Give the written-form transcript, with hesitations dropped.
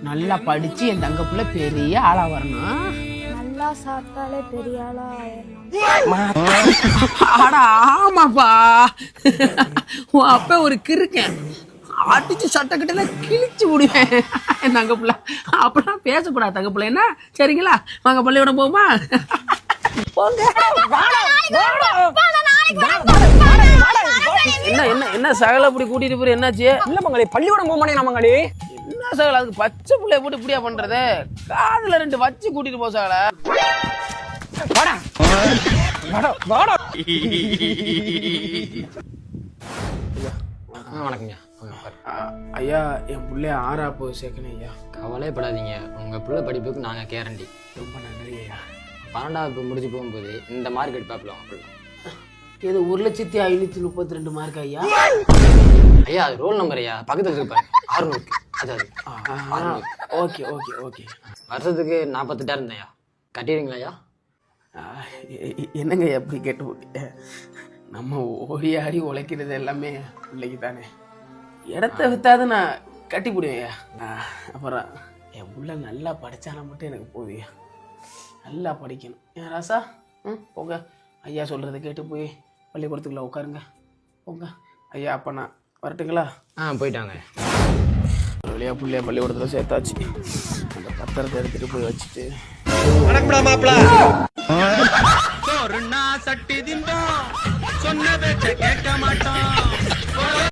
நல்லா படிச்சு என் தங்க புள்ள பெரிய ஆளா வரணும். நல்லா சாப்பிட்டாலே பெரிய ஆளா ஆடா ஆமாப்பா. உன் அப்ப ஒரு கிறுக்கன் அடிச்சு சட்டை கிட்ட கிழிச்சு விடுவேன் என் தங்க புள்ள. அப்படிலாம் பேசக்கூடாது தங்க புள்ள. என்ன சரிங்களா? வாங்க பள்ளியோட போமா. என்ன என்ன என்ன சகல அப்படி கூட்டிட்டு போய் என்னாச்சு? இல்ல மங்களே, பள்ளிக்கூடம் போக மாட்டேன் மங்களே. என்ன சகல அதுக்கு பச்சை பிள்ளைய போட்டு இப்படியா பண்றது? காதுல 2 வச்சு கூட்டிட்டு போ சகல. வாடா வாடா வாடா. வணக்கம்யா. ஐயா என் பிள்ளைய 6ஆப்பு சேர்க்கணும் ஐயா. கவலைப்படாதீங்க, உங்கள் பிள்ளை படிப்புக்கு நாங்கள் கேரண்டி. ரொம்ப நன்றி ஐயா. 12வது முடிச்சு போகும்போது இந்த மார்க் எடுப்பாப்பில் அப்படிலாம். இது 1,532 மார்க் ஐயா. ஐயா அது ரோல் நம்பர் ஐயா, பக்கத்தில் இருப்பாரு 600. அதாவது ஓகே ஓகே ஓகே. வருஷத்துக்கு 48,000 ஐயா. கட்டிடுங்களா ஐயா? என்னங்க எப்படி கேட்டு போட்டீங்க? நம்ம ஓடி ஆடி உழைக்கிறது எல்லாமே பிள்ளைக்கு தானே. இடத்த வித்தாது நான் கட்டி போடுவேன். அப்புறம் என் புள்ள நல்லா படித்தானா மட்டும் எனக்கு போதுயா. நல்லா படிக்கணும் ஏன் ராசா. போங்க ஐயா சொல்கிறத கேட்டு போய் பள்ளிக்கூடத்துக்குள்ள உட்காருங்க. போங்க ஐயா. அப்போ நான் வரட்டுங்களா? போயிட்டாங்க. ஒரு வழியாக பிள்ளைய பள்ளிக்கூடத்தில் சேர்த்தாச்சு. அந்த பத்திரத்தை எடுத்துகிட்டு போய் வச்சுட்டு சட்டி தின்போம் சொன்ன பேச்ச கேட்க மாட்டோம்.